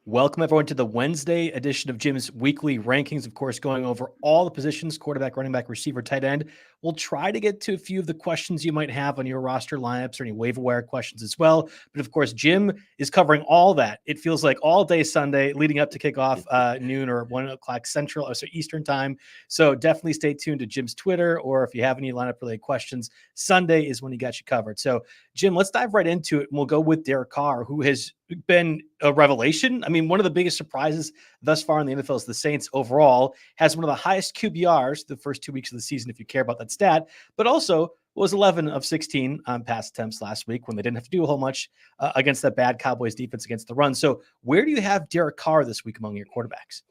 Welcome, everyone, to the Wednesday edition of Jim's weekly rankings. Of course, going over all the positions, quarterback, running back, receiver, tight end. We'll try to get to a few of the questions you might have on your roster lineups or any waiver wire questions as well. But of course, Jim is covering all that. It feels like all day Sunday leading up to kickoff noon or 1 o'clock Central, or so Eastern time. So definitely stay tuned to Jim's Twitter, or if you have any lineup related questions, Sunday is when he got you covered. So Jim, let's dive right into it. And we'll go with Derek Carr, who has been a revelation. I mean, one of the biggest surprises thus far in the NFL is the Saints overall has one of the highest QBRs the first 2 weeks of the season, if you care about that stat, but also was 11 of 16 on pass attempts last week when they didn't have to do a whole much against that bad Cowboys defense against the run. So where do you have Derek Carr this week among your quarterbacks?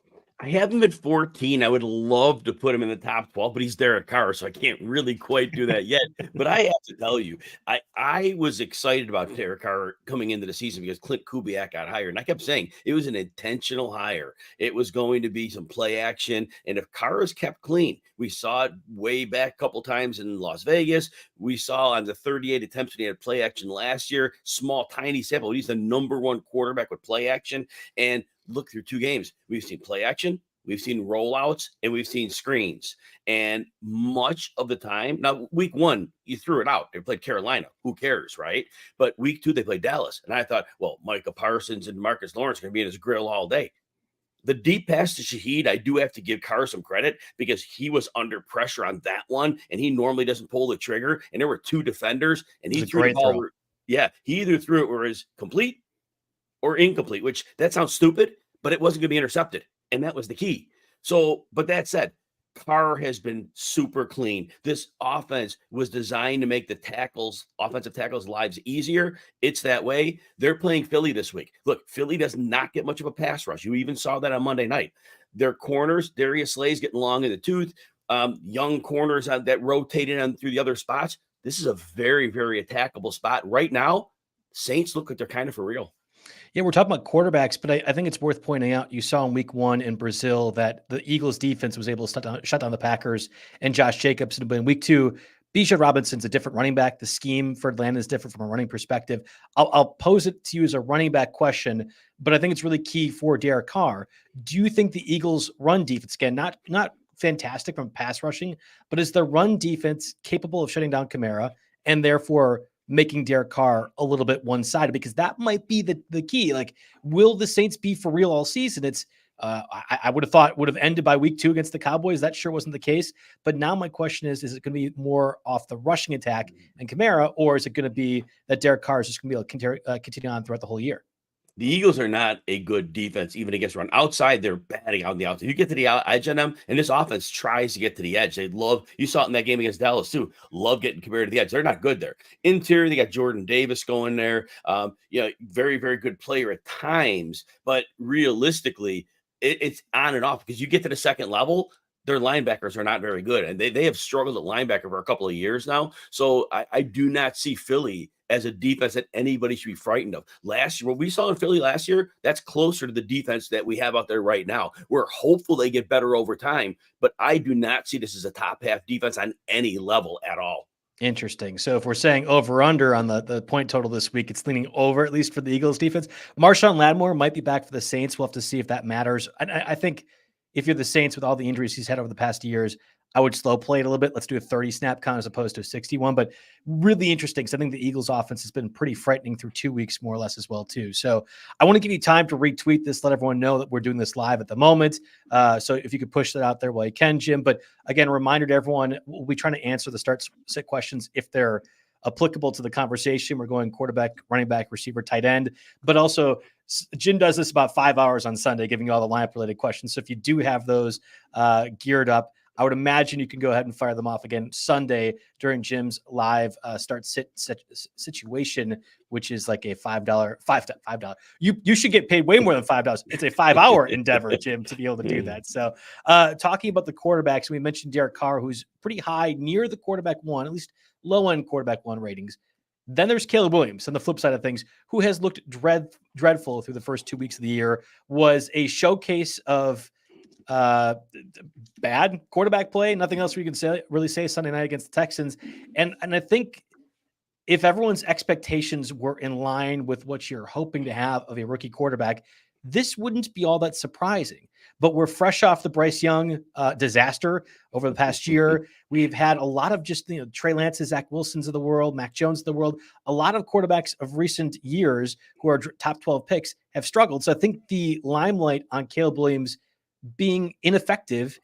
I have him at 14. I would love to put him in the top 12, but he's Derek Carr, so I can't really quite do that yet. But I have to tell you, I was excited about Derek Carr coming into the season because Clint Kubiak got hired. And I kept saying it was an intentional hire. It was going to be some play action. And if Carr is kept clean, we saw it way back a couple times in Las Vegas. We saw on the 38 attempts when he had play action last year, small, tiny sample. He's the number one quarterback with play action. And look through 2 games. We've seen play action, we've seen rollouts, and we've seen screens. And much of the time, now week 1, you threw it out. They played Carolina. Who cares, right? But week 2, they played Dallas. And I thought, well, Micah Parsons and Marcus Lawrence are going to be in his grill all day. The deep pass to Shaheed, I do have to give Carr some credit because he was under pressure on that one, and he normally doesn't pull the trigger. And there were 2 defenders, and he threw the ball. He either threw it where it's complete or incomplete, which that sounds stupid, but it wasn't going to be intercepted. And that was the key. So, but that said, Carr has been super clean. This offense was designed to make the offensive tackles' lives easier. It's that way. They're playing Philly this week. Look, Philly does not get much of a pass rush. You even saw that on Monday night. Their corners, Darius Slay's getting long in the tooth. Young corners that rotated on through the other spots. This is a very, very attackable spot. Right now, Saints look like they're kind of for real. Yeah, we're talking about quarterbacks, but I think it's worth pointing out, you saw in week 1 in Brazil that the Eagles defense was able to shut down the Packers and Josh Jacobs. But in week 2, Bijan Robinson's a different running back. The scheme for Atlanta is different from a running perspective. I'll pose it to you as a running back question, but I think it's really key for Derek Carr. Do you think the Eagles' run defense, again, not fantastic from pass rushing, but is the run defense capable of shutting down Kamara and therefore making Derek Carr a little bit one-sided? Because that might be the key. Like, will the Saints be for real all season? It's I would have thought would have ended by week 2 against the Cowboys. That sure wasn't the case. But now my question is it going to be more off the rushing attack and Kamara, or is it going to be that Derek Carr is just going to be able to continue on throughout the whole year? The Eagles are not a good defense, even against run. Outside, they're batting on the outside. You get to the edge on them, and this offense tries to get to the edge. They love, you saw it in that game against Dallas, too. Love getting compared to the edge. They're not good there. Interior, they got Jordan Davis going there. Very, very good player at times, but realistically, it's on and off because you get to the second level, their linebackers are not very good, and they have struggled at linebacker for a couple of years now. So I do not see Philly as a defense that anybody should be frightened of. Last year, what we saw in Philly last year, that's closer to the defense that we have out there right now. We're hopeful they get better over time, but I do not see this as a top half defense on any level at all. Interesting. So if we're saying over-under on the point total this week, it's leaning over, at least for the Eagles defense. Marshawn Lattimore might be back for the Saints. We'll have to see if that matters. I think if you're the Saints with all the injuries he's had over the past years, I would slow play it a little bit. Let's do a 30 snap count as opposed to a 61, but really interesting because I think the Eagles offense has been pretty frightening through 2 weeks more or less as well too. So I want to give you time to retweet this, let everyone know that we're doing this live at the moment. So if you could push that out there while you can, Jim. But again, a reminder to everyone, we'll be trying to answer the start sit questions if they're applicable to the conversation. We're going quarterback, running back, receiver, tight end, but also Jim does this about 5 hours on Sunday, giving you all the lineup related questions. So if you do have those geared up, I would imagine you can go ahead and fire them off again Sunday during Jim's live start sit situation, which is like a $5. You should get paid way more than $5. It's a 5-hour endeavor, Jim, to be able to do that. So talking about the quarterbacks, we mentioned Derek Carr, who's pretty high near the quarterback 1, at least low end quarterback 1 ratings. Then there's Caleb Williams on the flip side of things, who has looked dreadful through the first 2 weeks of the year, was a showcase of bad quarterback play. Nothing else we can really say Sunday night against the Texans. And I think if everyone's expectations were in line with what you're hoping to have of a rookie quarterback, this wouldn't be all that surprising. But we're fresh off the Bryce Young disaster over the past year. We've had a lot of just, Trey Lance's, Zach Wilson's of the world, Mac Jones of the world. A lot of quarterbacks of recent years who are top 12 picks have struggled. So I think the limelight on Caleb Williams being ineffective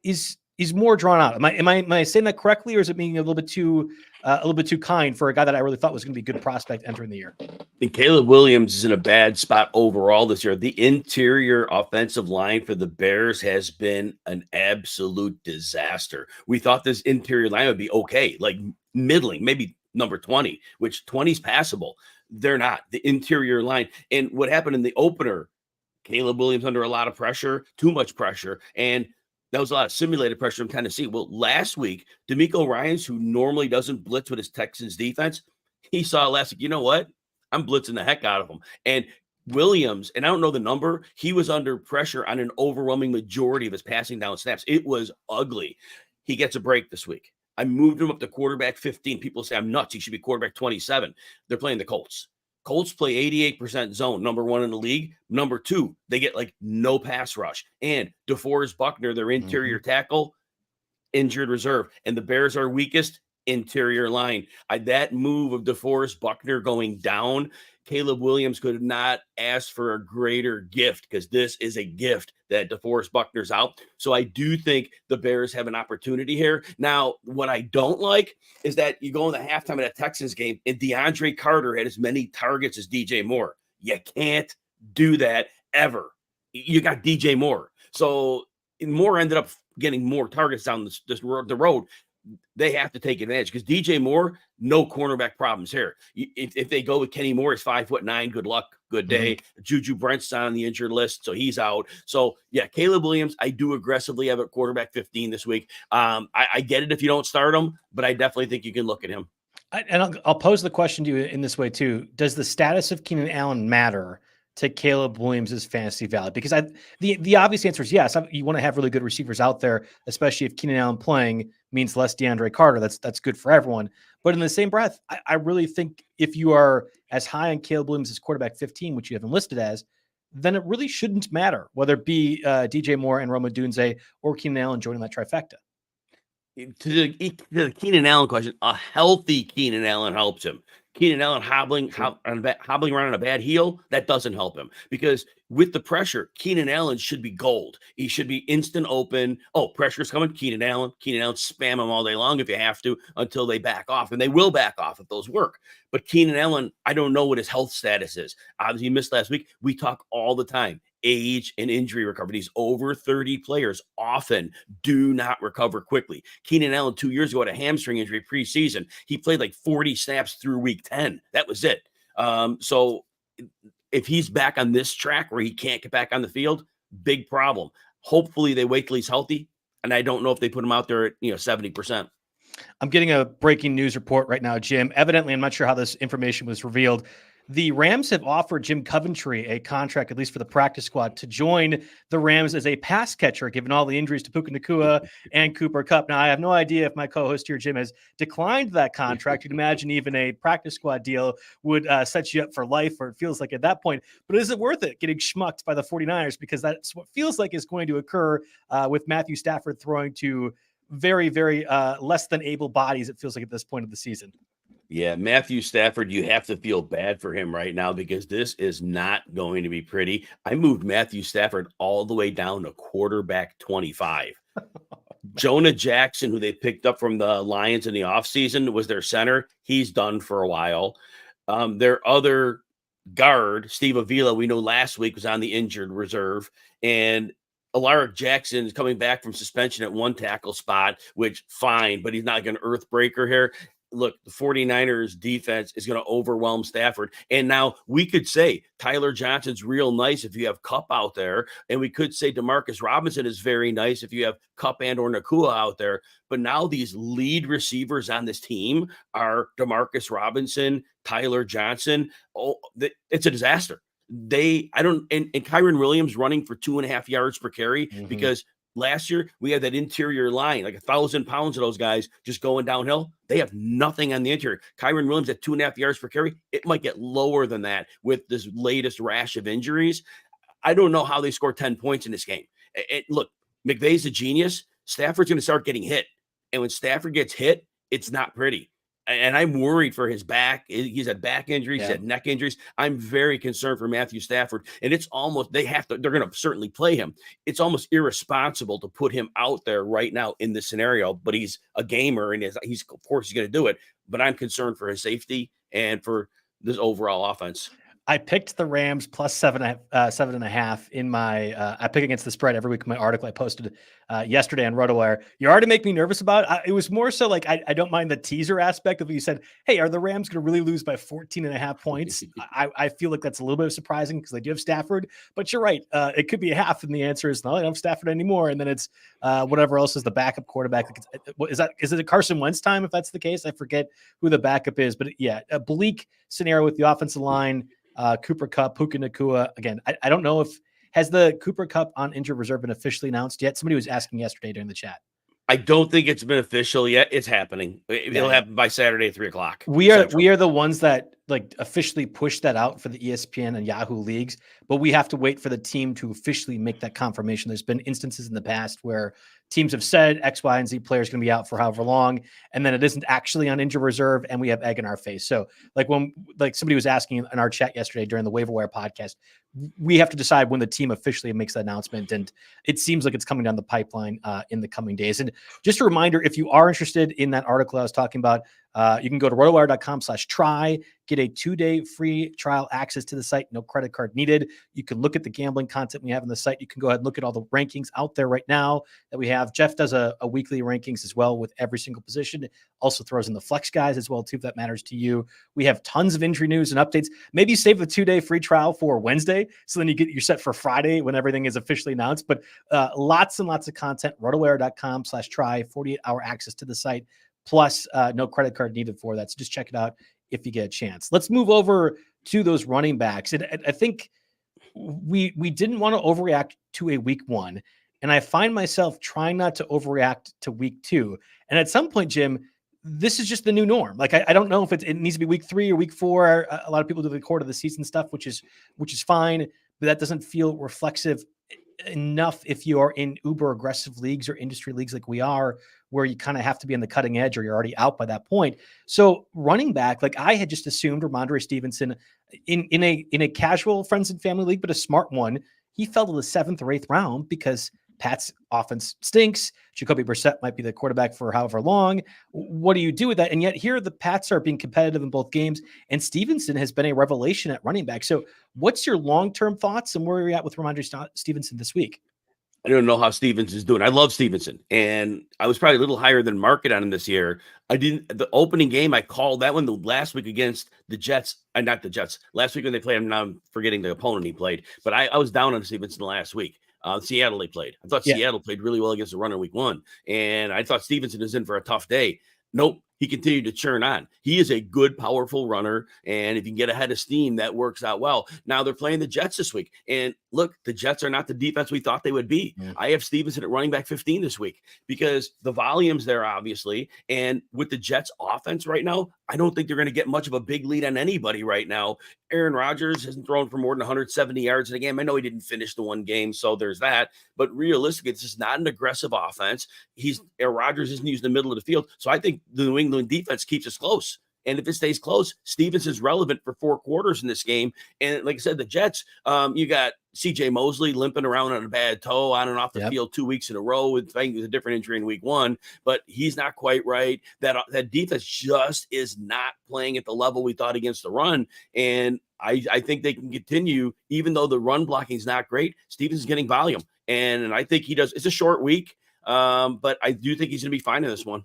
is more drawn out. Am I saying that correctly, or is it being a little bit too kind for a guy that I really thought was going to be a good prospect entering the year? I think Caleb Williams is in a bad spot overall this year. The interior offensive line for the Bears has been an absolute disaster. We thought this interior line would be okay, like middling, maybe number 20, which 20 is passable. They're not. The interior line. And what happened in the opener, Caleb Williams under a lot of pressure, too much pressure, and that was a lot of simulated pressure from Tennessee. Well, last week, D'Amico Ryans, who normally doesn't blitz with his Texans defense, he saw last week, you know what? I'm blitzing the heck out of him. And Williams, and I don't know the number, he was under pressure on an overwhelming majority of his passing down snaps. It was ugly. He gets a break this week. I moved him up to quarterback 15. People say I'm nuts. He should be quarterback 27. They're playing the Colts. Colts play 88% zone, number 1 in the league. Number 2, they get like no pass rush. And DeForest Buckner, their interior tackle, injured reserve. And the Bears are weakest interior line. That move of DeForest Buckner going down, Caleb Williams could not ask for a greater gift, because this is a gift that DeForest Buckner's out. So I do think the Bears have an opportunity here. Now, what I don't like is that you go in the halftime of that Texans game and DeAndre Carter had as many targets as DJ Moore. You can't do that ever. You got DJ Moore. So Moore ended up getting more targets down the road. They have to take advantage, because DJ Moore, no cornerback problems here. If they go with Kenny Moore, he's 5'9", good luck, good day. Juju Brent's on the injured list, so he's out. So yeah, Caleb Williams, I do aggressively have a quarterback 15 this week. I get it if you don't start him, but I definitely think you can look at him. I'll pose the question to you in this way too. Does the status of Keenan Allen matter to Caleb Williams' fantasy value? Because the obvious answer is yes. You want to have really good receivers out there, especially if Keenan Allen playing means less DeAndre Carter. That's good for everyone. But in the same breath, I really think if you are as high on Caleb Williams as quarterback 15, which you have him listed as, then it really shouldn't matter whether it be DJ Moore and Rome Odunze or Keenan Allen joining that trifecta. To the Keenan Allen question, a healthy Keenan Allen helps him. Keenan Allen hobbling around on a bad heel, that doesn't help him, because with the pressure, Keenan Allen should be gold. He should be instant open. Oh, pressure's coming. Keenan Allen, spam him all day long if you have to, until they back off, and they will back off if those work. But Keenan Allen, I don't know what his health status is. Obviously, he missed last week. We talk all the time. Age and injury recovery. These over 30 players often do not recover quickly. Keenan Allen 2 years ago had a hamstring injury preseason. He played like 40 snaps through week 10. That was it. So if he's back on this track where he can't get back on the field, big problem. Hopefully they wait till he's healthy. And I don't know if they put him out there at 70%. I'm getting a breaking news report right now, Jim. Evidently, I'm not sure how this information was revealed. The Rams have offered Jim Coventry a contract, at least for the practice squad, to join the Rams as a pass catcher, given all the injuries to Puka Nacua and Cooper Kupp. Now, I have no idea if my co-host here, Jim, has declined that contract. You'd imagine even a practice squad deal would set you up for life, or it feels like at that point. But is it worth it getting schmucked by the 49ers? Because that's what feels like is going to occur with Matthew Stafford throwing to very, very less than able bodies, it feels like, at this point of the season. Yeah, Matthew Stafford, you have to feel bad for him right now, because this is not going to be pretty. I moved Matthew Stafford all the way down to quarterback 25. Jonah Jackson, who they picked up from the Lions in the offseason, was their center. He's done for a while. Their other guard, Steve Avila, we know last week was on the injured reserve. And Alaric Jackson is coming back from suspension at one tackle spot, which fine, but he's not going to earthbreaker here. Look, the 49ers defense is going to overwhelm Stafford. And now we could say Tyler Johnson's real nice if you have Kupp out there. And we could say DeMarcus Robinson is very nice if you have Kupp and or Nacua out there. But now these lead receivers on this team are DeMarcus Robinson, Tyler Johnson. Oh, it's a disaster. And Kyren Williams running for 2.5 yards per carry, because last year we had that interior line, like 1,000 pounds of those guys just going downhill. They have nothing on the interior. Kyren Williams at 2.5 yards per carry. It might get lower than that with this latest rash of injuries. I don't know how they score 10 points in this game. Look, McVay's a genius. Stafford's going to start getting hit. And when Stafford gets hit, it's not pretty. And I'm worried for his back. He's had back injuries, he's had neck injuries. I'm very concerned for Matthew Stafford. And it's almost, they're going to certainly play him. It's almost irresponsible to put him out there right now in this scenario, but he's a gamer and he's of course he's going to do it. But I'm concerned for his safety and for this overall offense. I picked the Rams plus 7.5 in my, I pick against the spread every week in my article I posted yesterday on RotoWire. You already make me nervous about it. It was more so like, I don't mind the teaser aspect of what you said. Hey, are the Rams going to really lose by 14.5 points? I feel like that's a little bit surprising because they do have Stafford, but you're right. It could be a half. And the answer is no, I don't have Stafford anymore. And then it's whatever else is the backup quarterback. Is it a Carson Wentz time? If that's the case, I forget who the backup is, but yeah, a bleak scenario with the offensive line. Cooper Kupp, Puka Nacua. Again, I don't know if has the Cooper Kupp on injured reserve been officially announced yet. Somebody was asking yesterday during the chat. I don't think it's been official yet. It's happening. It'll happen by Saturday at 3:00. We are the ones that like officially push that out for the ESPN and Yahoo leagues, but we have to wait for the team to officially make that confirmation. There's been instances in the past where teams have said X, Y, and Z players going to be out for however long, and then it isn't actually on injured reserve, and we have egg in our face. So, like when somebody was asking in our chat yesterday during the Waiver Wire podcast, we have to decide when the team officially makes the announcement, and it seems like it's coming down the pipeline in the coming days. And just a reminder, if you are interested in that article I was talking about, you can go to rotowire.com/try, get a 2-day free trial access to the site. No credit card needed. You can look at the gambling content we have on the site. You can go ahead and look at all the rankings out there right now that we have. Jeff does a weekly rankings as well with every single position. Also throws in the flex guys as well too, if that matters to you. We have tons of injury news and updates. Maybe save the 2-day free trial for Wednesday, so then you're set for Friday when everything is officially announced. But lots and lots of content. rotowire.com/try, 48-hour access to the site. Plus, no credit card needed for that. So just check it out if you get a chance. Let's move over to those running backs. And I think we didn't want to overreact to a week 1. And I find myself trying not to overreact to week 2. And at some point, Jim, this is just the new norm. Like, I don't know if it needs to be week 3 or week 4. A lot of people do the quarter of the season stuff, which is fine, but that doesn't feel reflexive enough if you are in uber aggressive leagues or industry leagues like we are, where you kind of have to be on the cutting edge or you're already out by that point. So running back, like I had just assumed Rhamondre Stevenson in a casual friends and family league, but a smart one, he fell to the 7th or 8th round because Pat's offense stinks. Jacoby Brissett might be the quarterback for however long. What do you do with that? And yet here the Pats are being competitive in both games, and Stevenson has been a revelation at running back. So what's your long-term thoughts and where are you at with Rhamondre Stevenson this week? I don't know how Stevenson's doing. I love Stevenson, and I was probably a little higher than market on him this year. The opening game, I called that one the last week against the Jets. Not the Jets. Last week when they played him, now I'm forgetting the opponent he played. But I was down on Stevenson last week. Seattle they played. I thought Seattle played really well against the runner week 1, and I thought Stevenson is in for a tough day. Nope. He continued to churn on. He is a good, powerful runner, and if you can get ahead of steam, that works out well. Now they're playing the Jets this week, and look, the Jets are not the defense we thought they would be. Yeah. I have Stevenson at running back 15 this week because the volume's there, obviously, and with the Jets offense right now, I don't think they're going to get much of a big lead on anybody right now. Aaron Rodgers hasn't thrown for more than 170 yards in a game. I know he didn't finish the one game, so there's that. But realistically, it's just not an aggressive offense. Aaron Rodgers isn't used in the middle of the field, so I think the New England defense keeps us close. And if it stays close, Stevenson's relevant for 4 quarters in this game. And like I said, the Jets, you got CJ Mosley limping around on a bad toe on and off the field 2 weeks in a row with a different injury in week 1, but he's not quite right. That defense just is not playing at the level we thought against the run. And I think they can continue, even though the run blocking is not great. Stevenson's getting volume. And I think he does. It's a short week, but I do think he's going to be fine in this one.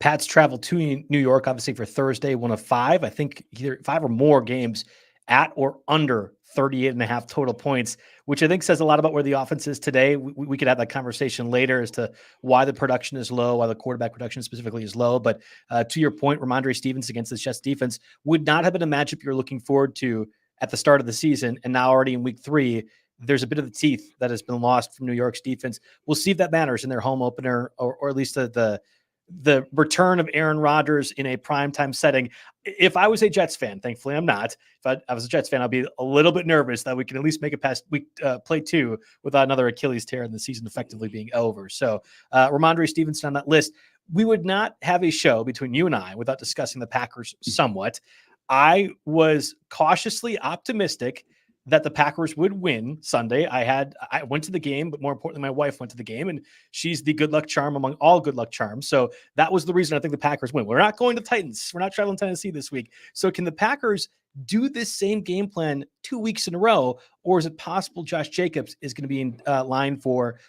Pats travel to New York, obviously, for Thursday, 1 of 5. I think either 5 or more games at or under 38.5 total points, which I think says a lot about where the offense is today. We could have that conversation later as to why the production is low, why the quarterback production specifically is low. But to your point, Rhamondre Stevenson against the Jets defense would not have been a matchup you're looking forward to at the start of the season. And now already in week 3, there's a bit of the teeth that has been lost from New York's defense. We'll see if that matters in their home opener, or at least the the return of Aaron Rodgers in a primetime setting. If I was a Jets fan, thankfully I'm not. If I was a Jets fan, I'd be a little bit nervous that we can at least make it past week play 2 without another Achilles tear and the season effectively being over. So Rhamondre Stevenson on that list. We would not have a show between you and I without discussing the Packers somewhat. I was cautiously optimistic that the Packers would win Sunday. I went to the game, but more importantly, my wife went to the game, and she's the good luck charm among all good luck charms. So that was the reason I think the Packers win. We're not going to Titans. We're not traveling to Tennessee this week. So can the Packers do this same game plan 2 weeks in a row, or is it possible Josh Jacobs is going to be in line for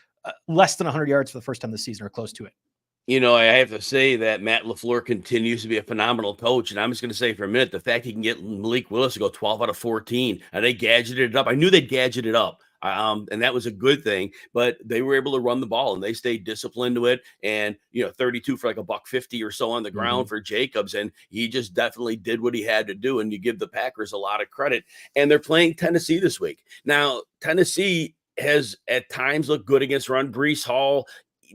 less than 100 yards for the first time this season or close to it? You know, I have to say that Matt LaFleur continues to be a phenomenal coach. And I'm just going to say for a minute, the fact he can get Malik Willis to go 12 out of 14, and they gadgeted it up. I knew they'd gadget it up. And that was a good thing, but they were able to run the ball and they stayed disciplined to it. And, 32 for like $150 or so on the ground for Jacobs. And he just definitely did what he had to do. And you give the Packers a lot of credit. And they're playing Tennessee this week. Now, Tennessee has at times looked good against run. Breece Hall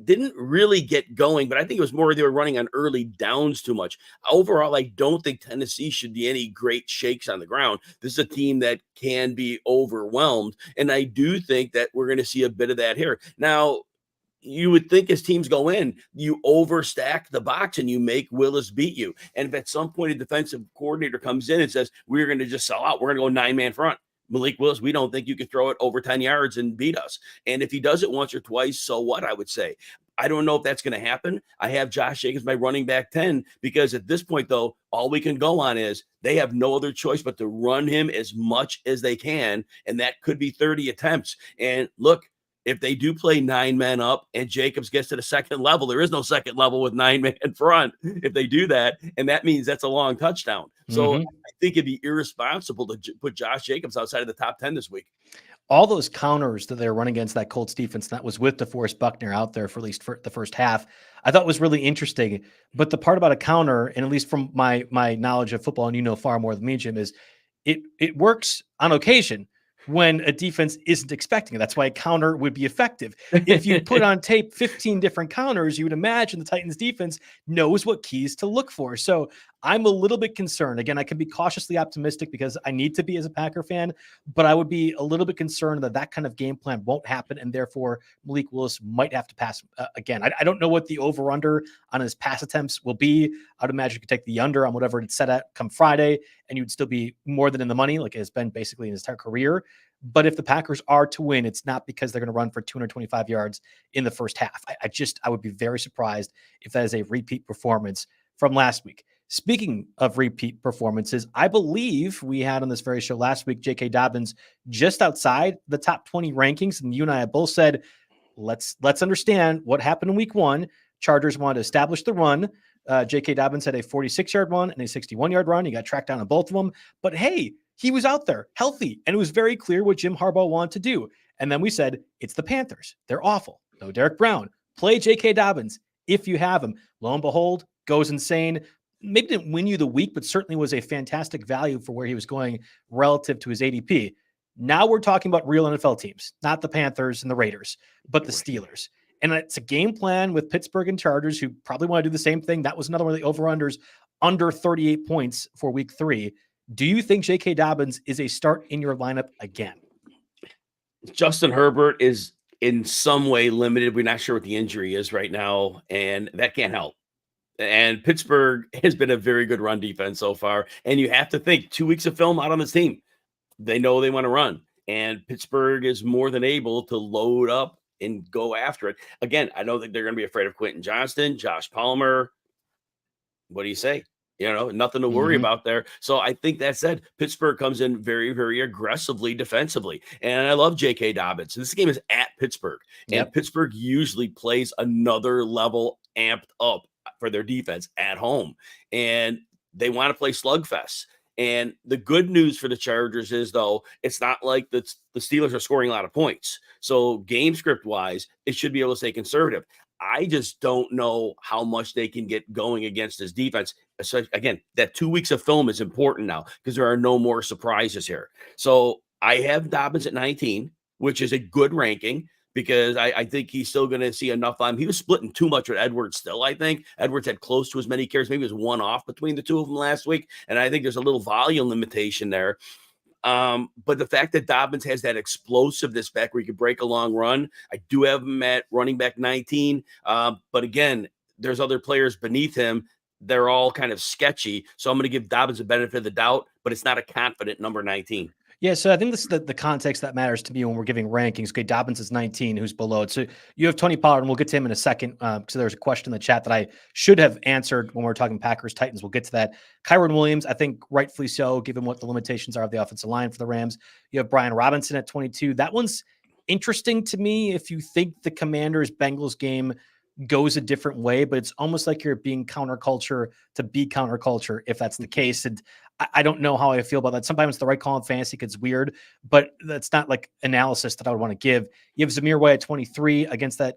didn't really get going, but I think it was more they were running on early downs too much. Overall, I don't think Tennessee should be any great shakes on the ground. This is a team that can be overwhelmed, and I do think that we're going to see a bit of that here. Now, you would think as teams go in, you overstack the box and you make Willis beat you. And if at some point a defensive coordinator comes in and says, we're going to just sell out, we're going to go 9-man front, Malik Willis, we don't think you could throw it over 10 yards and beat us. And if he does it once or twice, so what, I would say. I don't know if that's going to happen. I have Josh Jacobs, my running back 10, because at this point, though, all we can go on is they have no other choice but to run him as much as they can. And that could be 30 attempts. And look, if they do play 9 men up and Jacobs gets to the second level, there is no second level with 9 men in front if they do that. And that means that's a long touchdown. So I think it'd be irresponsible to put Josh Jacobs outside of the top 10 this week. All those counters that they're running against that Colts defense, that was with DeForest Buckner out there for at least for the first half, I thought was really interesting. But the part about a counter, and at least from my knowledge of football, and you know far more than me, Jim, is it works on occasion when a defense isn't expecting it. That's why a counter would be effective. If you put on tape 15 different counters, you would imagine the Titans defense knows what keys to look for. So I'm a little bit concerned. Again, I can be cautiously optimistic because I need to be as a Packer fan, but I would be a little bit concerned that that kind of game plan won't happen, and therefore Malik Willis might have to pass again. I don't know what the over-under on his pass attempts will be. I'd imagine you could take the under on whatever it's set at come Friday, and you'd still be more than in the money, like it has been basically in his entire career. But if the Packers are to win, it's not because they're going to run for 225 yards in the first half. I would be very surprised if that is a repeat performance from last week. Speaking of repeat performances, I believe we had on this very show last week, J.K. Dobbins just outside the top 20 rankings. And you and I both said, let's understand what happened in week 1. Chargers wanted to establish the run. J.K. Dobbins had a 46-yard run and a 61-yard run. He got tracked down on both of them. But hey, he was out there healthy, and it was very clear what Jim Harbaugh wanted to do. And then we said, it's the Panthers. They're awful. No Derek Brown. Play J.K. Dobbins if you have him. Lo and behold, goes insane. Maybe didn't win you the week, but certainly was a fantastic value for where he was going relative to his ADP. Now we're talking about real NFL teams, not the Panthers and the Raiders, but the Steelers. And it's a game plan with Pittsburgh and Chargers who probably want to do the same thing. That was another one of the over-unders under 38 points for week 3. Do you think J.K. Dobbins is a start in your lineup again? Justin Herbert is in some way limited. We're not sure what the injury is right now, and that can't help. And Pittsburgh has been a very good run defense so far. And you have to think 2 weeks of film out on this team. They know they want to run. And Pittsburgh is more than able to load up and go after it. Again, I don't think they're going to be afraid of Quentin Johnston, Josh Palmer. What do you say? Nothing to worry about there. So I think that said, Pittsburgh comes in very, very aggressively defensively. And I love J.K. Dobbins. This game is at Pittsburgh. And Pittsburgh usually plays another level amped up for their defense at home. And they want to play slugfest. And the good news for the Chargers is, though, it's not like the Steelers are scoring a lot of points. So game script wise, it should be able to stay conservative. I just don't know how much they can get going against this defense. So again, that 2 weeks of film is important now because there are no more surprises here. So I have Dobbins at 19, which is a good ranking. because I think he's still going to see enough on him. He was splitting too much with Edwards still, I think. Edwards had close to as many carries. Maybe it was one off between the two of them last week. And I think there's a little volume limitation there. But the fact that Dobbins has that explosiveness back where he could break a long run, I do have him at running back 19. But again, there's other players beneath him. They're all kind of sketchy. So I'm going to give Dobbins the benefit of the doubt, but it's not a confident number 19. Yeah, so I think this is the context that matters to me when we're giving rankings. Okay, Dobbins is 19, who's below it. So you have Tony Pollard, and we'll get to him in a second. So there's a question in the chat that I should have answered when we were talking Packers, Titans. We'll get to that. Kyren Williams, I think rightfully so, given what the limitations are of the offensive line for the Rams. You have Brian Robinson at 22. That one's interesting to me if you think the Commanders-Bengals game goes a different way, but it's almost like you're being counterculture to be counterculture if that's the case. And I don't know how I feel about that. Sometimes the right call in fantasy gets weird, but that's not like analysis that I would want to give. You have Zamir White at 23 against that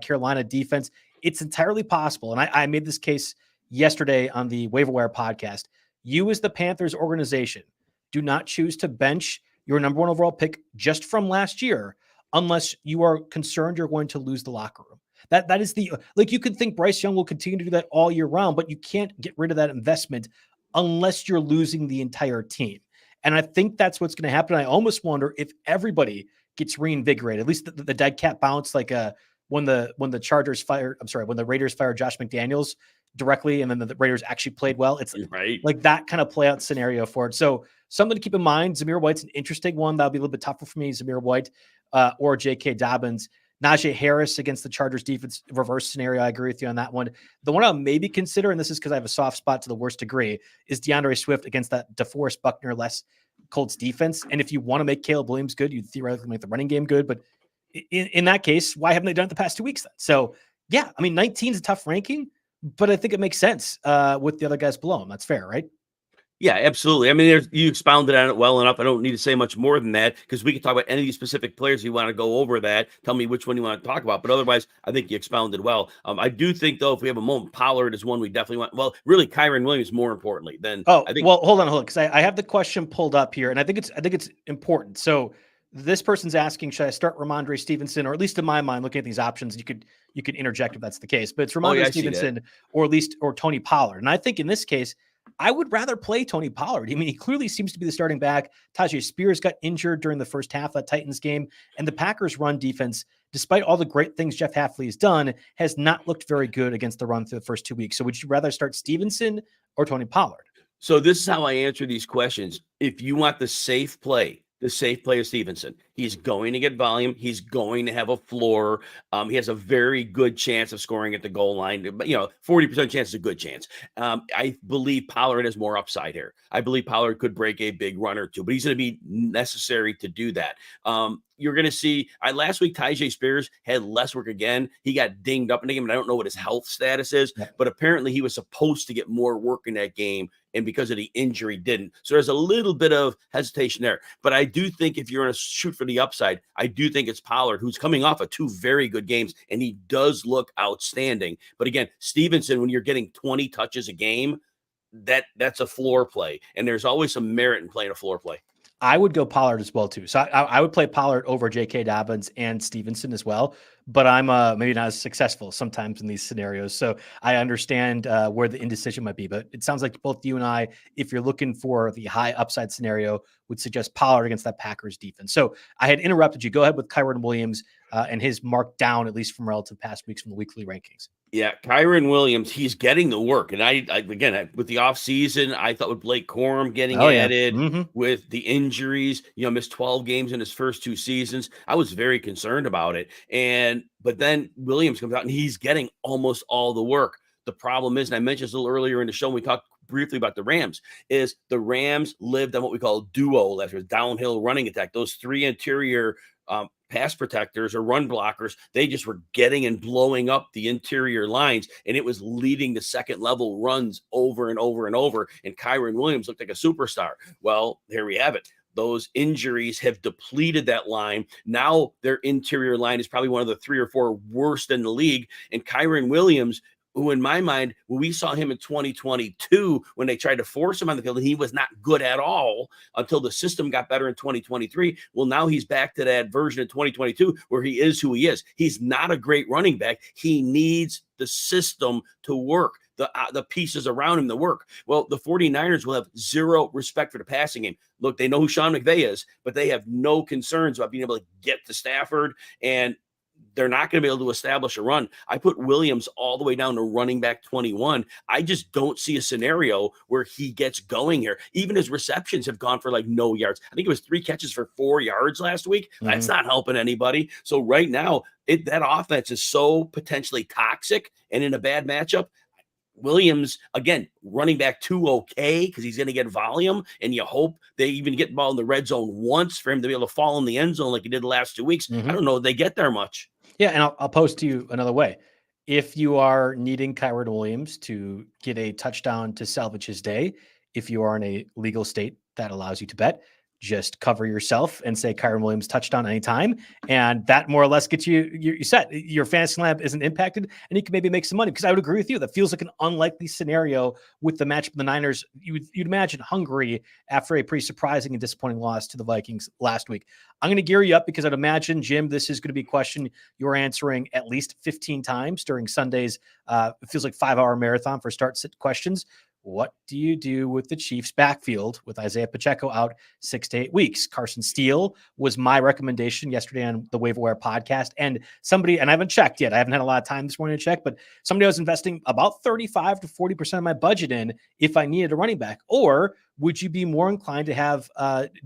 Carolina defense. It's entirely possible. And I made this case yesterday on the Waiver Wire podcast. You as the Panthers organization do not choose to bench your number one overall pick just from last year, unless you are concerned you're going to lose the locker room. That is the, like, you could think Bryce Young will continue to do that all year round, but you can't get rid of that investment unless you're losing the entire team. And I think that's what's going to happen. I almost wonder if everybody gets reinvigorated, at least the dead cat bounce, like when the Raiders fired Josh McDaniels directly, and then the Raiders actually played well. It's right, like that kind of play out scenario for it. So something to keep in mind. Zamir White's an interesting one. That'll be a little bit tougher for me. Zamir White or J.K. Dobbins. Najee Harris against the Chargers defense, reverse scenario. I agree with you on that one. The one I'll maybe consider, and this is because I have a soft spot to the worst degree, is DeAndre Swift against that DeForest Buckner-less Colts defense. And if you want to make Caleb Williams good, you theoretically make the running game good. But in that case, why haven't they done it the past 2 weeks then? So, yeah, I mean, 19 is a tough ranking, but I think it makes sense with the other guys below him. That's fair, right? Yeah, absolutely. I mean, you expounded on it well enough. I don't need to say much more than that, because we can talk about any of these specific players. You want to go over that, tell me which one you want to talk about. But otherwise, I think you expounded well. I do think, though, if we have a moment, Pollard is one we definitely want. Well, really, Kyren Williams more importantly than. I think. Well, hold on, because I have the question pulled up here, and I think it's important. So this person's asking, should I start Rhamondre Stevenson, or at least in my mind, looking at these options, you could interject if that's the case. But it's Rhamondre Stevenson or Tony Pollard, and I think in this case, I would rather play Tony Pollard. I mean, he clearly seems to be the starting back. Tyjae Spears got injured during the first half of that Titans game, and the Packers' run defense, despite all the great things Jeff Hafley has done, has not looked very good against the run through the first 2 weeks. So would you rather start Stevenson or Tony Pollard? So this is how I answer these questions. If you want the safe play is Stevenson. He's going to get volume. He's going to have a floor. He has a very good chance of scoring at the goal line. But, 40% chance is a good chance. I believe Pollard has more upside here. I believe Pollard could break a big run or two, but he's going to be necessary to do that. You're going to see last week, Tyjae Spears had less work again. He got dinged up in the game, and I don't know what his health status is, but apparently he was supposed to get more work in that game, and because of the injury, didn't. So there's a little bit of hesitation there. But I do think if you're going to shoot for the upside, I do think it's Pollard, who's coming off of 2 very good games, and he does look outstanding. But again, Stevenson, when you're getting 20 touches a game, that's a floor play, and there's always some merit in playing a floor play. I would go Pollard as well, too. So I would play Pollard over J.K. Dobbins and Stevenson as well. But I'm maybe not as successful sometimes in these scenarios. So I understand where the indecision might be. But it sounds like both you and I, if you're looking for the high upside scenario, would suggest Pollard against that Packers defense. So I had interrupted you. Go ahead with Kyren Williams and his mark down, at least from relative past weeks from the weekly rankings. Yeah, Kyren Williams, he's getting the work. And I with the offseason, I thought with Blake Corum getting added, with the injuries, missed 12 games in his first 2 seasons. I was very concerned about it. But then Williams comes out and he's getting almost all the work. The problem is, and I mentioned this a little earlier in the show, when we talked briefly about the Rams, is the Rams lived on what we call duo last year, downhill running attack. Those 3 interior pass protectors or run blockers, they just were getting and blowing up the interior lines, and it was leading to second level runs over and over and over. And Kyren Williams looked like a superstar. Well, here we have it. Those injuries have depleted that line. Now their interior line is probably one of the 3 or 4 worst in the league. And Kyren Williams, who in my mind, when we saw him in 2022, when they tried to force him on the field, and he was not good at all until the system got better in 2023. Well, now he's back to that version of 2022 where he is who he is. He's not a great running back. He needs the system to work, the pieces around him to work. Well, the 49ers will have zero respect for the passing game. Look, they know who Sean McVay is, but they have no concerns about being able to get to Stafford, and they're not going to be able to establish a run. I put Williams all the way down to running back 21. I just don't see a scenario where he gets going here. Even his receptions have gone for like no yards. I think it was 3 catches for 4 yards last week. That's not helping anybody. So right now, that offense is so potentially toxic, and in a bad matchup, Williams, again, running back 2 okay, because he's going to get volume, and you hope they even get the ball in the red zone once for him to be able to fall in the end zone like he did the last 2 weeks. I don't know if they get there much. Yeah, and I'll pose to you another way. If you are needing Kyren Williams to get a touchdown to salvage his day, if you are in a legal state that allows you to bet, just cover yourself and say Kyren Williams touchdown anytime. And that more or less gets you set. Your fantasy lab isn't impacted, and you can maybe make some money. Because I would agree with you. That feels like an unlikely scenario with the matchup of the Niners. You'd imagine hungry after a pretty surprising and disappointing loss to the Vikings last week. I'm going to gear you up because I'd imagine, Jim, this is going to be a question you're answering at least 15 times during Sunday's, it feels like 5-hour marathon for start-sit questions. What do you do with the Chiefs backfield with Isaiah Pacheco out 6 to 8 weeks? Carson Steele was my recommendation yesterday on the Waiver Wire podcast. And somebody, and I haven't checked yet, I haven't had a lot of time this morning to check, but somebody I was investing about 35 to 40% of my budget in if I needed a running back. Or would you be more inclined to have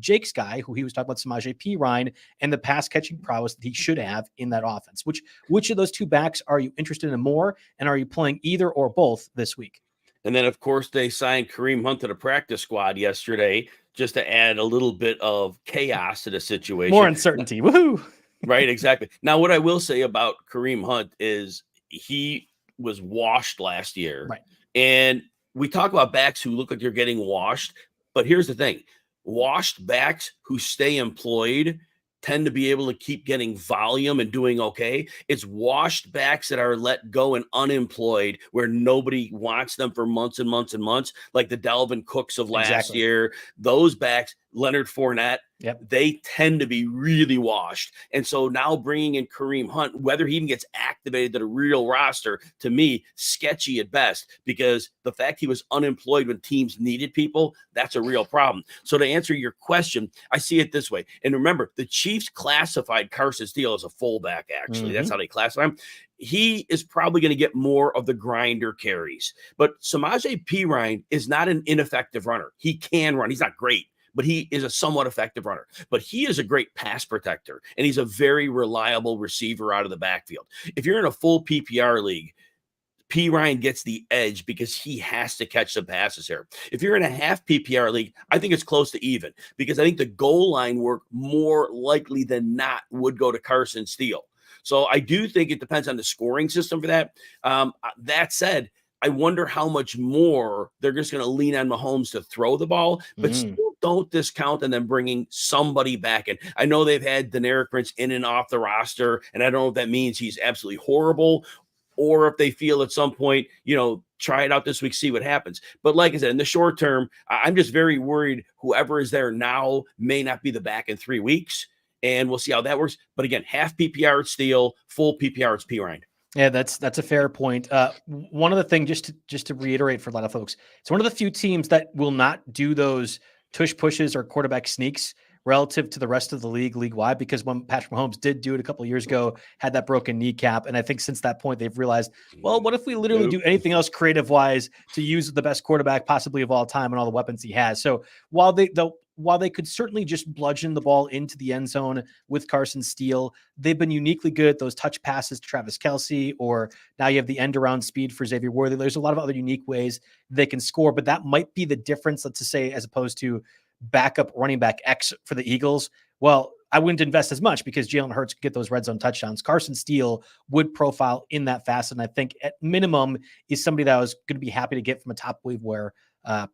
Jake's guy, who he was talking about, Samaje Perine, and the pass catching prowess that he should have in that offense? Which of those two backs are you interested in more? And are you playing either or both this week? And then, of course, they signed Kareem Hunt to the practice squad yesterday just to add a little bit of chaos to the situation. More uncertainty. Woohoo! Right, exactly. Now, what I will say about Kareem Hunt is he was washed last year. Right. And we talk about backs who look like they're getting washed. But here's the thing. Washed backs who stay employed tend to be able to keep getting volume and doing okay. It's washed backs that are let go and unemployed where nobody wants them for months and months and months, like the Dalvin Cooks of last year. Those backs, Leonard Fournette, they tend to be really washed. And so now bringing in Kareem Hunt, whether he even gets activated to the real roster, to me, sketchy at best, because the fact he was unemployed when teams needed people, that's a real problem. So to answer your question, I see it this way. And remember, the Chiefs classified Carson Steele as a fullback, actually. That's how they classify him. He is probably going to get more of the grinder carries. But Samaje Perine is not an ineffective runner. He can run. He's not great, but he is a somewhat effective runner. But he is a great pass protector, and he's a very reliable receiver out of the backfield. If you're in a full PPR league, Perine gets the edge because he has to catch some passes here. If you're in a half PPR league, I think it's close to even, because I think the goal line work more likely than not would go to Carson Steele. So I do think it depends on the scoring system for that. That said, I wonder how much more they're just going to lean on Mahomes to throw the ball, but still don't discount and then bringing somebody back in. I know they've had Deneric Prince in and off the roster, and I don't know if that means he's absolutely horrible or if they feel at some point, try it out this week, see what happens. But like I said, in the short term, I'm just very worried whoever is there now may not be the back in 3 weeks, and we'll see how that works. But again, half PPR it's Steele, full PPR it's Perine. Yeah, that's a fair point. One of the things, just to reiterate for a lot of folks, it's one of the few teams that will not do those tush pushes or quarterback sneaks relative to the rest of the league-wide, because when Patrick Mahomes did do it a couple of years ago, had that broken kneecap, and I think since that point they've realized, well, what if we literally do anything else creative-wise to use the best quarterback possibly of all time and all the weapons he has? So while they could certainly just bludgeon the ball into the end zone with Carson Steele, they've been uniquely good at those touch passes to Travis Kelce, or now you have the end-around speed for Xavier Worthy. There's a lot of other unique ways they can score, but that might be the difference, let's just say, as opposed to backup running back X for the Eagles. Well, I wouldn't invest as much because Jalen Hurts could get those red zone touchdowns. Carson Steele would profile in that facet, and I think at minimum is somebody that I was going to be happy to get from a top waiver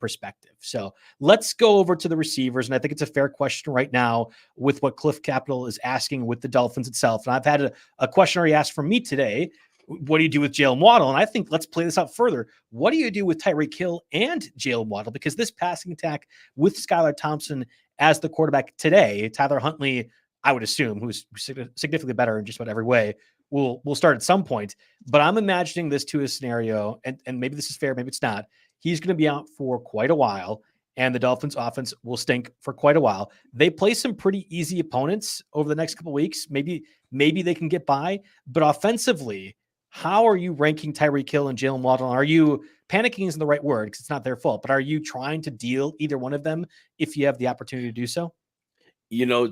perspective. So let's go over to the receivers. And I think it's a fair question right now with what Cliff Capital is asking with the Dolphins itself. And I've had a question already asked from me today What do you do with Jaylen Waddle? And I think let's play this out further. What do you do with Tyreek Hill and Jaylen Waddle? Because this passing attack with Skylar Thompson as the quarterback today, Tyler Huntley, I would assume, who's significantly better in just about every way, will start at some point. But I'm imagining this to a scenario, and maybe this is fair, maybe it's not. He's going to be out for quite a while, and the Dolphins offense will stink for quite a while. They play some pretty easy opponents over the next couple of weeks. Maybe they can get by, but offensively, how are you ranking Tyreek Hill and Jaylen Waddle? Are you panicking isn't the right word because it's not their fault, but are you trying to deal either one of them if you have the opportunity to do so?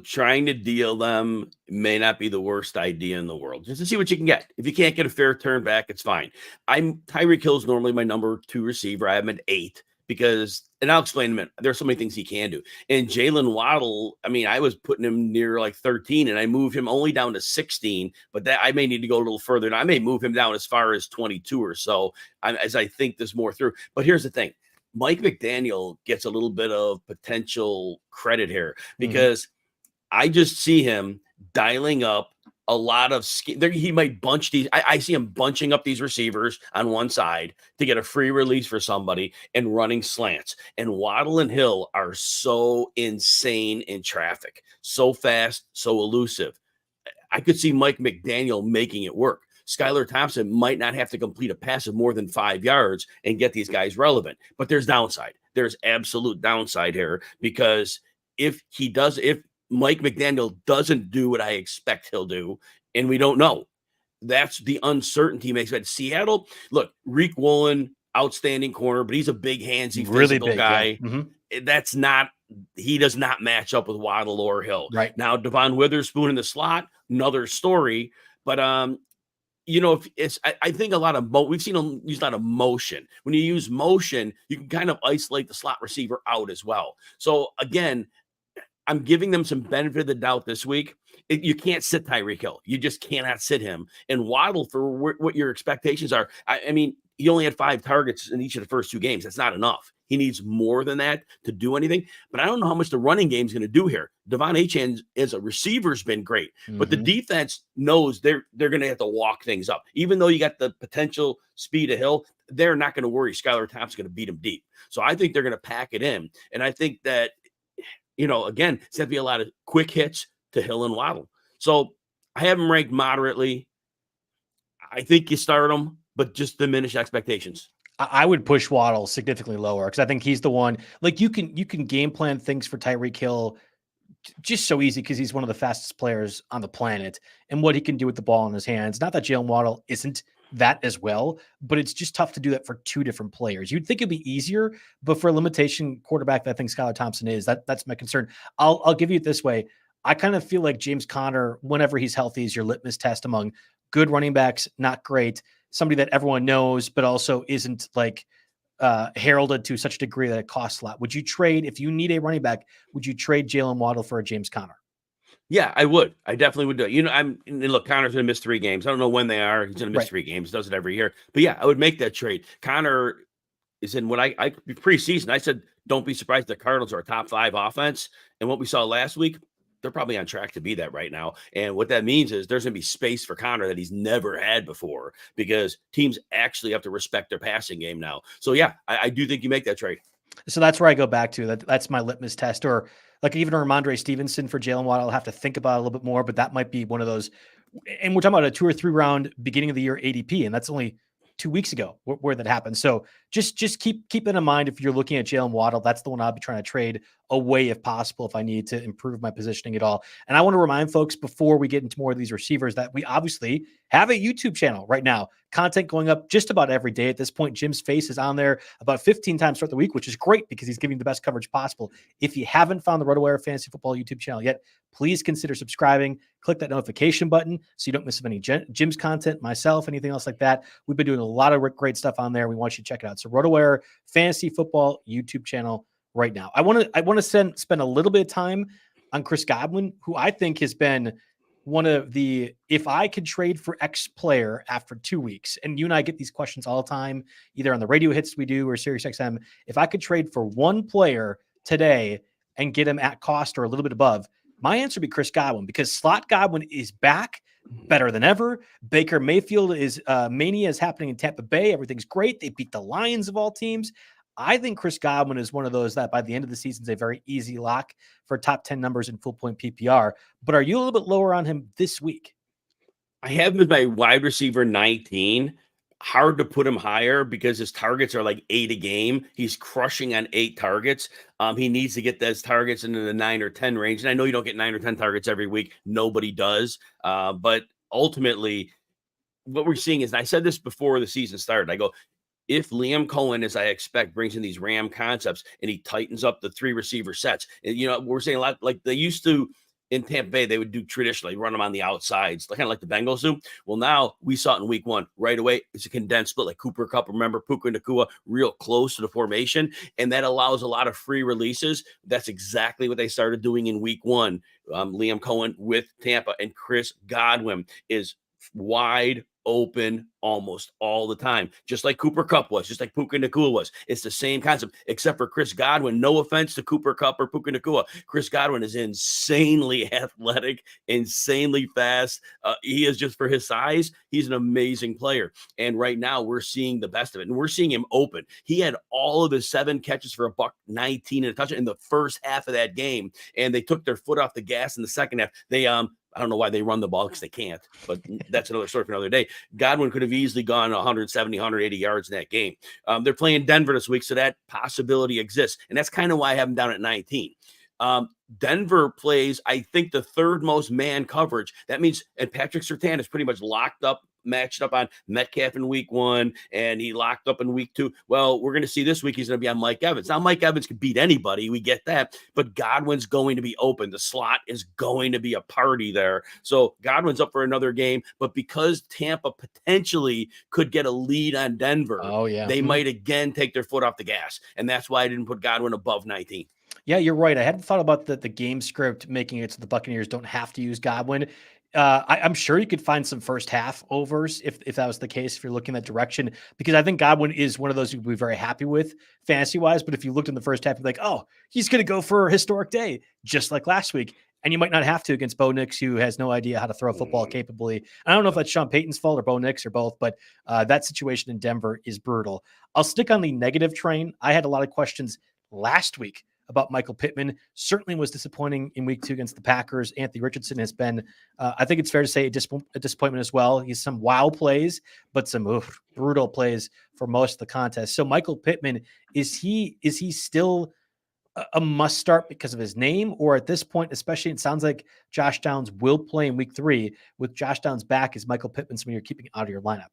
Trying to deal them may not be the worst idea in the world, just to see what you can get. If you can't get a fair turn back, it's fine. Tyreek Hill is normally my number 2 receiver. I have him at 8 because, and I'll explain in a minute, there's so many things he can do. And Jaylen Waddle, I was putting him near like 13 and I moved him only down to 16, but that I may need to go a little further. And I may move him down as far as 22 or so as I think this more through. But here's the thing. Mike McDaniel gets a little bit of potential credit here because I just see him dialing up a lot of he might bunch these. I see him bunching up these receivers on one side to get a free release for somebody and running slants. And Waddle and Hill are so insane in traffic, so fast, so elusive. I could see Mike McDaniel making it work. Skylar Thompson might not have to complete a pass of more than 5 yards and get these guys relevant, but there's downside. There's absolute downside here because if Mike McDaniel doesn't do what I expect he'll do, and we don't know, that's the uncertainty makes it. Seattle, look, Reek Woolen, outstanding corner, but he's a big handsy, physical big guy. Yeah. He does not match up with Waddle or Hill. Right now, Devon Witherspoon in the slot, another story, but I think a lot of we've seen him use a lot of motion. When you use motion, you can kind of isolate the slot receiver out as well. So again, I'm giving them some benefit of the doubt this week. You can't sit Tyreek Hill. You just cannot sit him. And Waddle, for what your expectations are, he only had 5 targets in each of the first 2 games. That's not enough. He needs more than that to do anything. But I don't know how much the running game is going to do here. Devon Achane as a receiver has been great, but the defense knows they're going to have to walk things up. Even though you got the potential speed of Hill, they're not going to worry Skylar Thompson's going to beat him deep. So I think they're going to pack it in. And I think that, again, it's going to be a lot of quick hits to Hill and Waddle. So I have them ranked moderately. I think you start them, but just diminish expectations. I would push Waddle significantly lower because I think he's the one. Like you can game plan things for Tyreek Hill just so easy because he's one of the fastest players on the planet and what he can do with the ball in his hands. Not that Jaylen Waddle isn't that as well, but it's just tough to do that for 2 different players. You'd think it'd be easier, but for a limitation quarterback that I think Skylar Thompson is, that's my concern. I'll give you it this way. I kind of feel like James Conner, whenever he's healthy, is your litmus test among good running backs, not great, somebody that everyone knows, but also isn't like heralded to such a degree that it costs a lot. Would you trade, if you need a running back, would you trade Jaylen Waddle for a James Conner? Yeah, I would. I definitely would do it. Look, Connor's going to miss 3 games. I don't know when they are. He's going to miss 3 games. Does it every year. But yeah, I would make that trade. Connor is in what I preseason, I said, don't be surprised the Cardinals are a top 5 offense. And what we saw last week, they're probably on track to be that right now. And what that means is there's going to be space for Connor that he's never had before because teams actually have to respect their passing game now. So yeah, I do think you make that trade. So that's where I go back to. That's my litmus test. Or like even Rhamondre Stevenson for Jaylen Waddle, I'll have to think about it a little bit more, but that might be one of those. And we're talking about a 2 or 3 round beginning of the year ADP, and that's only 2 weeks ago where that happened. So just keep it in mind if you're looking at Jaylen Waddle. That's the one I'll be trying to trade away if possible, if I need to improve my positioning at all. And I want to remind folks before we get into more of these receivers that we obviously have a YouTube channel right now. Content going up just about every day. At this point, Jim's face is on there about 15 times throughout the week, which is great because he's giving the best coverage possible. If you haven't found the RotoWire Fantasy Football YouTube channel yet, please consider subscribing. Click that notification button so you don't miss any Jim's content, myself, anything else like that. We've been doing a lot of great stuff on there. We want you to check it out. So RotoWire Fantasy Football YouTube channel right now. I want to spend a little bit of time on Chris Godwin, who I think has been one of the, if I could trade for X player after 2 weeks, and you and I get these questions all the time, either on the radio hits we do or SiriusXM, if I could trade for one player today and get him at cost or a little bit above, my answer would be Chris Godwin, because slot Godwin is back. better than ever. Baker Mayfield is mania is happening in Tampa Bay. Everything's great. They beat the Lions of all teams. I think Chris Godwin is one of those that by the end of the season is a very easy lock for top 10 numbers in full point PPR. But are you a little bit lower on him this week? I have him as my wide receiver 19. Hard to put him higher because his targets are like 8 a game. He's crushing on 8 targets. He needs to get those targets into the 9 or 10 range. And I know you don't get 9 or 10 targets every week. Nobody does. But ultimately, what we're seeing is, and I said this before the season started, I go, if Liam Cohen, as I expect, brings in these Ram concepts and he tightens up the 3 receiver sets, and, we're saying a lot like they used to in Tampa Bay, they would do traditionally run them on the outsides, kind of like the Bengals do. Well, now we saw it in week 1 right away. It's a condensed split like Cooper Kupp. Remember, Puka Nacua real close to the formation, and that allows a lot of free releases. That's exactly what they started doing in week 1. Liam Cohen with Tampa, and Chris Godwin is wide open almost all the time, just like Cooper Kupp was, just like Puka Nacua was. It's the same concept, except for Chris Godwin. No offense to Cooper Kupp or Puka Nacua. Chris Godwin is insanely athletic, insanely fast. He is, just for his size, he's an amazing player. And right now we're seeing the best of it, and we're seeing him open. He had all of his 7 catches for $119 and a touchdown in the first half of that game, and they took their foot off the gas in the second half. They I don't know why they run the ball, because they can't, but that's another story for another day. Godwin could have easily gone 170, 180 yards in that game. They're playing Denver this week, so that possibility exists. And that's kind of why I have him down at 19. Denver plays, I think, the 3rd most man coverage. That means, and Patrick Surtain is pretty much locked up, matched up on Metcalf in week 1, and he locked up in week 2. Well, we're going to see this week he's going to be on Mike Evans. Now, Mike Evans can beat anybody. We get that. But Godwin's going to be open. The slot is going to be a party there. So Godwin's up for another game. But because Tampa potentially could get a lead on Denver, they might again take their foot off the gas. And that's why I didn't put Godwin above 19. Yeah, you're right. I hadn't thought about the game script making it so the Buccaneers don't have to use Godwin. I'm sure you could find some first half overs if that was the case, if you're looking that direction, because I think Godwin is one of those you'd be very happy with fantasy wise. But if you looked in the first half, you'd be like, oh, he's going to go for a historic day, just like last week. And you might not have to against Bo Nix, who has no idea how to throw a football capably. I don't know if that's Sean Payton's fault or Bo Nix or both, but that situation in Denver is brutal. I'll stick on the negative train. I had a lot of questions last week about Michael Pittman. Certainly was disappointing in week 2 against the Packers. Anthony Richardson has been, I think it's fair to say, a disappointment as well. He's some wow plays, but some brutal plays for most of the contest. So Michael Pittman, is he still a must start because of his name? Or at this point, especially, it sounds like Josh Downs will play in week 3. With Josh Downs back, is Michael Pittman someone you're keeping out of your lineup?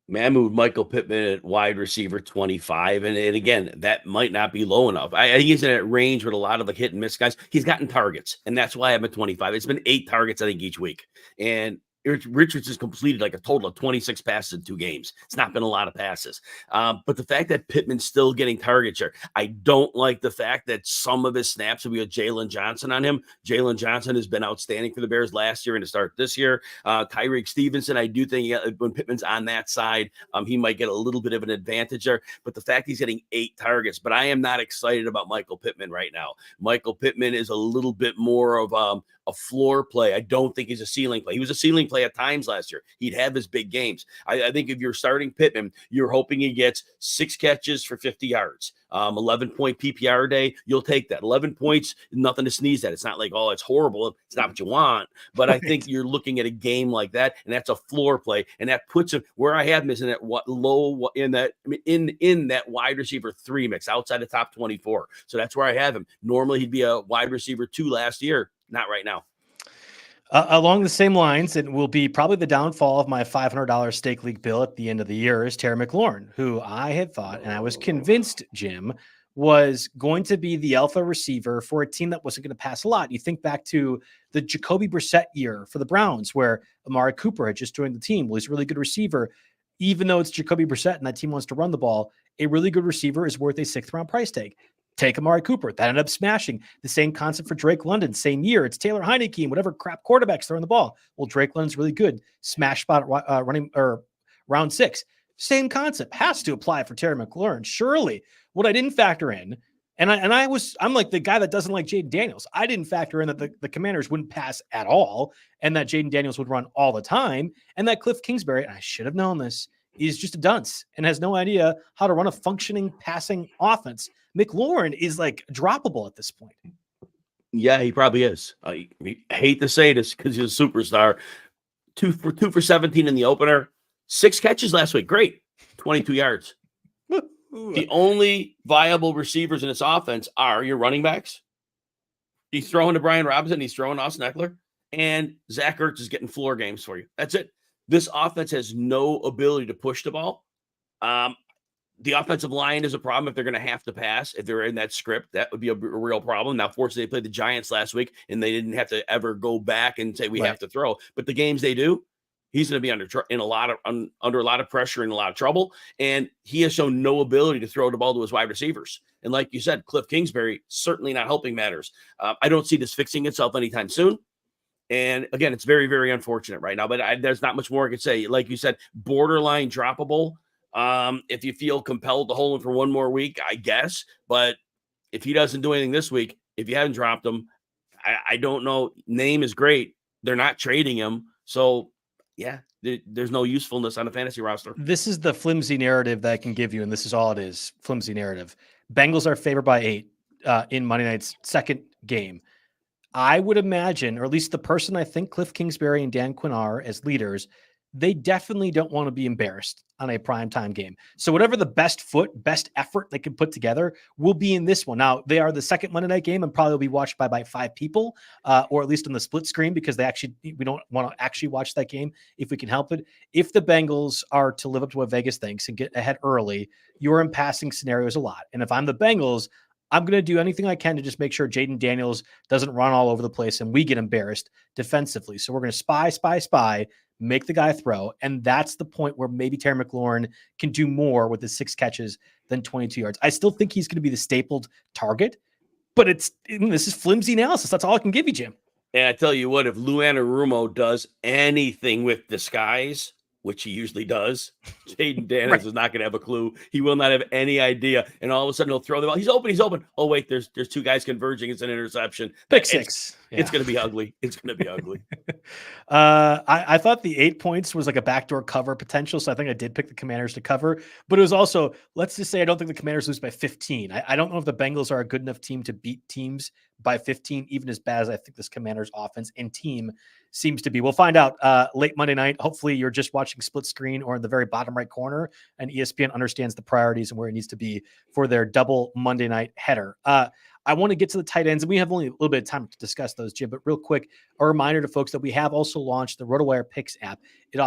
Man, I moved Michael Pittman at wide receiver 25. And again, that might not be low enough. I think he's in that range with a lot of the hit and miss guys. He's gotten targets, and that's why I'm at 25. It's been 8 targets, I think, each week. And Richards has completed like a total of 26 passes in 2 games. It's not been a lot of passes. But the fact that Pittman's still getting target share, I don't like the fact that some of his snaps will be with Jaylen Johnson on him. Jaylen Johnson has been outstanding for the Bears last year and to start this year. Tyreek Stevenson, I do think when Pittman's on that side, he might get a little bit of an advantage there. But the fact he's getting 8 targets, but I am not excited about Michael Pittman right now. Michael Pittman is a little bit more of a floor play. I don't think he's a ceiling play. He was a ceiling play at times last year. He'd have his big games. I think if you're starting Pittman, you're hoping he gets 6 catches for 50 yards, 11-point PPR day. You'll take that. 11 points, nothing to sneeze at. It's not like, oh, it's horrible. It's not what you want. But I think you're looking at a game like that, and that's a floor play, and that puts him where I have him is in that in that wide receiver 3 mix outside the top 24. So that's where I have him. Normally he'd be a wide receiver 2 last year. Not right now. Along the same lines, it will be probably the downfall of my $500 stake league bill at the end of the year, is Terry McLaurin, who I had thought, and I was convinced, Jim, was going to be the alpha receiver for a team that wasn't going to pass a lot. You think back to the Jacoby Brissett year for the Browns, where Amari Cooper had just joined the team. Well, he's a really good receiver. Even though it's Jacoby Brissett and that team wants to run the ball, a really good receiver is worth a 6th-round price tag. Take Amari Cooper. That ended up smashing. The same concept for Drake London. Same year. It's Taylor Heineke and whatever crap quarterbacks throwing the ball. Well, Drake London's really good. Smash spot running or round 6. Same concept. Has to apply for Terry McLaurin. Surely. What I didn't factor in, And I'm like the guy that doesn't like Jayden Daniels. I didn't factor in that the Commanders wouldn't pass at all, and that Jayden Daniels would run all the time, and that Cliff Kingsbury, and I should have known this, is just a dunce and has no idea how to run a functioning passing offense. McLaurin is like droppable at this point. Yeah, he probably is. I hate to say this because he's a superstar. 2 for 17 in the opener. 6 catches last week. Great. 22 yards. The only viable receivers in this offense are your running backs. He's throwing to Brian Robinson. He's throwing to Austin Eckler. And Zach Ertz is getting floor games for you. That's it. This offense has no ability to push the ball. The offensive line is a problem if they're going to have to pass. If they're in that script, that would be a real problem. Now, fortunately, they played the Giants last week, and they didn't have to ever go back and say we have to throw. But the games they do, he's going to be under a lot of pressure and a lot of trouble. And he has shown no ability to throw the ball to his wide receivers. And like you said, Cliff Kingsbury certainly not helping matters. I don't see this fixing itself anytime soon. And again, it's very, very unfortunate right now. But there's not much more I could say. Like you said, borderline droppable. If you feel compelled to hold him for one more week, I guess. But if he doesn't do anything this week, if you haven't dropped him, I don't know. Name is great. They're not trading him. So, yeah, there's no usefulness on the fantasy roster. This is the flimsy narrative that I can give you, and this is all it is, flimsy narrative. Bengals are favored by 8 in Monday night's second game. I would imagine, or at least the person I think Cliff Kingsbury and Dan Quinn are as leaders, they definitely don't want to be embarrassed on a primetime game. So whatever the best effort they can put together will be in this one. Now, they are the second Monday night game and probably will be watched by about 5 people, or at least on the split screen, because we don't want to actually watch that game if we can help it. If the Bengals are to live up to what Vegas thinks and get ahead early, you're in passing scenarios a lot. And if I'm the Bengals, I'm going to do anything I can to just make sure Jayden Daniels doesn't run all over the place and we get embarrassed defensively. So we're going to spy, make the guy throw. And that's the point where maybe Terry McLaurin can do more with his 6 catches than 22 yards. I still think he's going to be the stapled target, but this is flimsy analysis. That's all I can give you, Jim. And I tell you what, if Lou Anarumo does anything with disguise, which he usually does, Jayden Daniels is not going to have a clue. He will not have any idea. And all of a sudden he'll throw the ball. He's open. Oh, wait, there's 2 guys converging. It's an interception. Pick 6. It's going to be ugly. It's going to be ugly. I thought the 8 points was like a backdoor cover potential. So I think I did pick the Commanders to cover, but it was also, let's just say, I don't think the Commanders lose by 15. I don't know if the Bengals are a good enough team to beat teams by 15, even as bad as I think this Commanders offense and team seems to be. We'll find out late Monday night. Hopefully you're just watching split screen or in the very bottom right corner, and ESPN understands the priorities and where it needs to be for their double Monday night header. I want to get to the tight ends, and we have only a little bit of time to discuss those, Jim, but real quick, a reminder to folks that we have also launched the RotoWire Picks app. It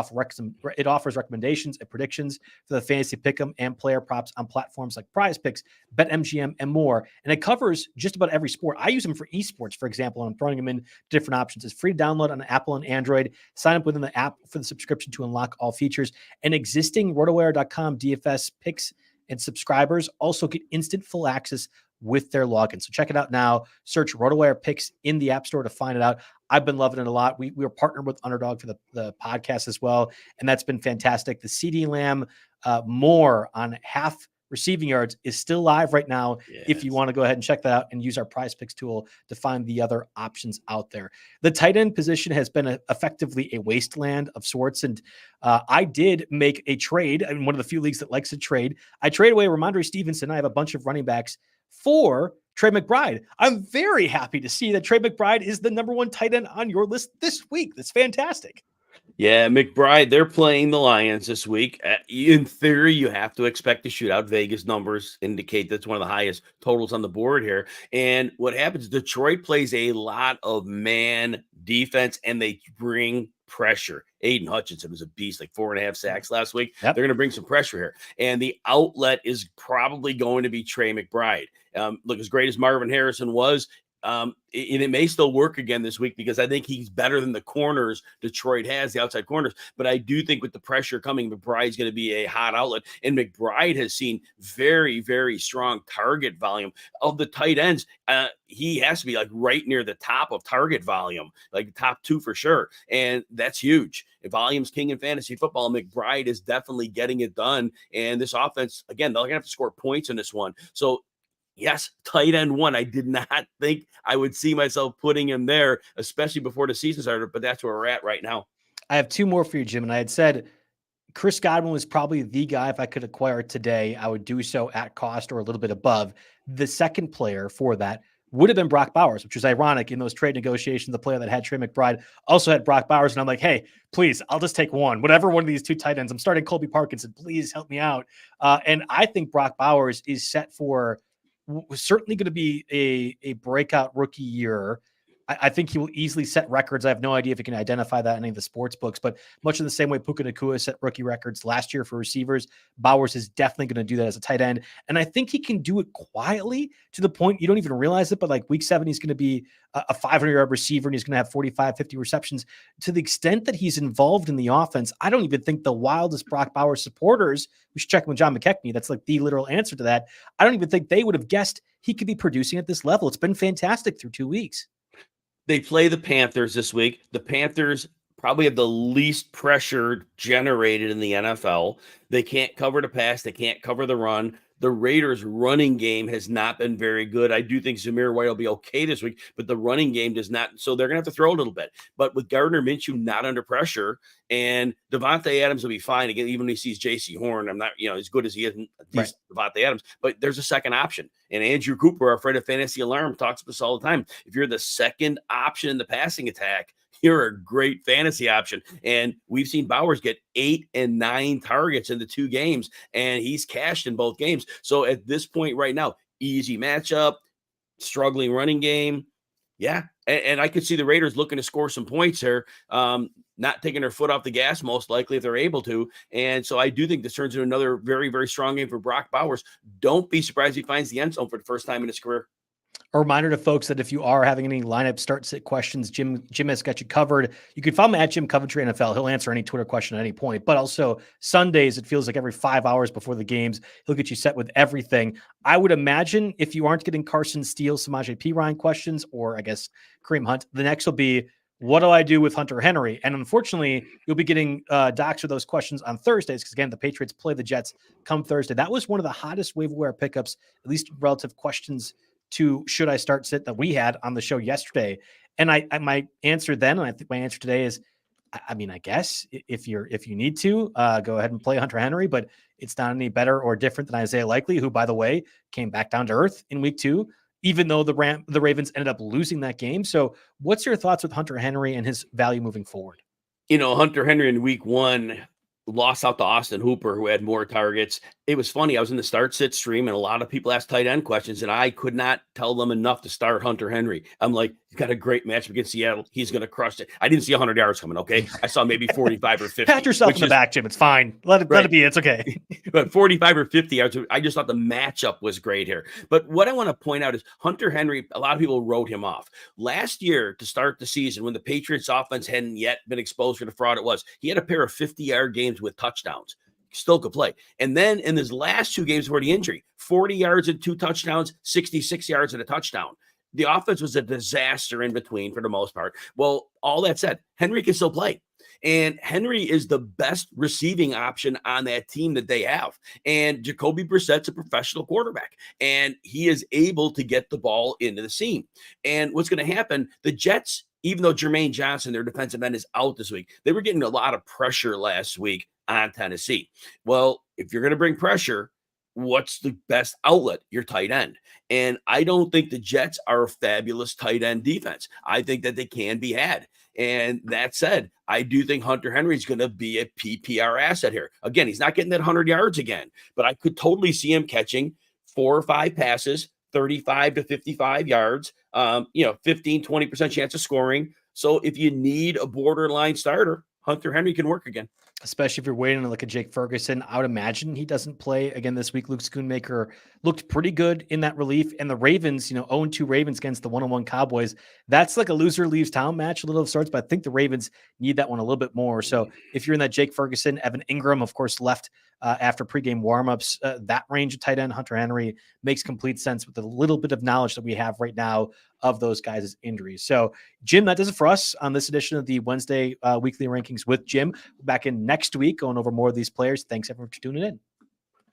offers recommendations and predictions for the fantasy pick'em and player props on platforms like Prize Picks, BetMGM, and more. And it covers just about every sport. I use them for esports, for example, and I'm throwing them in different options. It's free to download on Apple and Android. Sign up within the app for the subscription to unlock all features. And existing RotoWire.com DFS picks and subscribers also get instant full access with their login. So check it out now. Search RotoWire Picks in the App Store to find it out. I've been loving it a lot. We were partnered with Underdog for the podcast as well, and that's been fantastic. The CD Lamb more on half receiving yards is still live right now. Yes. If you want to go ahead and check that out and use our Prize Picks tool to find the other options out there. The tight end position has been effectively a wasteland of sorts. And I did make a trade in one of the few leagues that likes to trade. I traded away Rhamondre Stevenson. I have a bunch of running backs for Trey McBride. I'm very happy to see that Trey McBride is the number 1 tight end on your list this week. That's fantastic. Yeah, McBride, they're playing the Lions this week. In theory, you have to expect a shootout. Vegas numbers indicate that's one of the highest totals on the board here. And what happens, Detroit plays a lot of man defense, and they bring pressure. Aiden Hutchinson was a beast, like 4.5 sacks last week. Yep. They're going to bring some pressure here. And the outlet is probably going to be Trey McBride. Look, as great as Marvin Harrison was, it may still work again this week because I think he's better than the corners Detroit has, the outside corners. But I do think with the pressure coming, McBride's going to be a hot outlet. And McBride has seen very, very strong target volume of the tight ends. He has to be like right near the top of target volume, like top 2 for sure. And that's huge. Volume's king in fantasy football. McBride is definitely getting it done. And this offense, again, they're going to have to score points in this one. So Yes, tight end one. I did not think I would see myself putting him there, especially before the season started, but that's where we're at right now. I have two more for you, Jim. And I had said Chris Godwin was probably the guy, if I could acquire today, I would do so at cost or a little bit above. The second player for that would have been Brock Bowers, which was ironic in those trade negotiations. The player that had Trey McBride also had Brock Bowers. And I'm like, hey, please, I'll just take one. Whatever one of these two tight ends. I'm starting Colby Parkinson. Please help me out. And I think Brock Bowers is set for certainly going to be a breakout rookie year. I think he will easily set records. I have no idea if he can identify that in any of the sports books, but much in the same way Puka Nacua set rookie records last year for receivers, Bowers is definitely going to do that as a tight end. And I think he can do it quietly to the point you don't even realize it, but like week 7, he's going to be a 500-yard receiver and he's going to have 45, 50 receptions. To the extent that he's involved in the offense, I don't even think the wildest Brock Bowers supporters, we should check with John McKechnie, that's like the literal answer to that, I don't even think they would have guessed he could be producing at this level. It's been fantastic through 2 weeks. They play the Panthers this week. The Panthers probably have the least pressure generated in the NFL. They can't cover the pass. They can't cover the run. The Raiders' running game has not been very good. I do think Zamir White will be okay this week, but the running game does not. So they're going to have to throw a little bit. But with Gardner Minshew not under pressure, and Devontae Adams will be fine again, even when he sees J.C. Horn. I'm not, as good as he is, right. Devontae Adams, but there's a second option. And Andrew Cooper, our friend of Fantasy Alarm, talks about this all the time. If you're the second option in the passing attack, you're a great fantasy option. And we've seen Bowers get 8 and 9 targets in the 2 games, and he's cashed in both games. So at this point right now, easy matchup, struggling running game. Yeah. And I could see the Raiders looking to score some points here, not taking their foot off the gas, most likely, if they're able to. And so I do think this turns into another very, very strong game for Brock Bowers. Don't be surprised if he finds the end zone for the first time in his career. A reminder to folks that if you are having any lineup start sit questions, Jim has got you covered. You can follow him at Jim Coventry NFL. He'll answer any Twitter question at any point. But also Sundays, it feels like every 5 hours before the games, he'll get you set with everything. I would imagine if you aren't getting Carson, Steele, Samaje Perine questions, or I guess Kareem Hunt, the next will be, what do I do with Hunter Henry? And unfortunately, you'll be getting docs for those questions on Thursdays because, again, the Patriots play the Jets come Thursday. That was one of the hottest waiver wire pickups, at least relative questions to should I start sit that we had on the show yesterday. And I my answer then, and I think my answer today is, I mean, I guess if you need to go ahead and play Hunter Henry, but it's not any better or different than Isaiah Likely, who, by the way, came back down to earth in week 2, even though the Ravens ended up losing that game. So what's your thoughts with Hunter Henry and his value moving forward? Hunter Henry in week 1 lost out to Austin Hooper, who had more targets. It was funny. I was in the start sit stream and a lot of people asked tight end questions, and I could not tell them enough to start Hunter Henry. I'm like, he's got a great matchup against Seattle. He's going to crush it. I didn't see 100 yards coming. Okay. I saw maybe 45 or 50. Pat yourself in the back, Jim. It's fine. Let it be. It's okay. But 45 or 50 yards. I just thought the matchup was great here. But what I want to point out is Hunter Henry, a lot of people wrote him off. Last year to start the season, when the Patriots offense hadn't yet been exposed for the fraud it was, he had a pair of 50-yard games with touchdowns. Still could play. And then in his last 2 games before the injury, 40 yards and 2 touchdowns, 66 yards and a touchdown. The offense was a disaster in between for the most part. Well, all that said, Henry can still play. And Henry is the best receiving option on that team that they have. And Jacoby Brissett's a professional quarterback, and he is able to get the ball into the seam. And what's going to happen, the Jets, even though Jermaine Johnson, their defensive end, is out this week, they were getting a lot of pressure last week on Tennessee. Well, if you're going to bring pressure, what's the best outlet? Your tight end. And I don't think the Jets are a fabulous tight end defense. I think that they can be had. And that said, I do think Hunter Henry is going to be a PPR asset here. Again, he's not getting that 100 yards again, but I could totally see him catching 4 or 5 passes, 35 to 55 yards, 15, 20% chance of scoring. So if you need a borderline starter, Hunter Henry can work again. Especially if you're waiting to look at Jake Ferguson. I would imagine he doesn't play again this week. Luke Schoonmaker looked pretty good in that relief. And the Ravens, 0-2 Ravens against the 1-1 Cowboys. That's like a loser leaves town match, a little of sorts, but I think the Ravens need that one a little bit more. So if you're in that Jake Ferguson, Evan Ingram, of course, left after pregame warmups, that range of tight end, Hunter Henry, makes complete sense with the little bit of knowledge that we have right now of those guys' injuries. So, Jim, that does it for us on this edition of the Wednesday weekly rankings with Jim. Back in next week, going over more of these players. Thanks, everyone, for tuning in.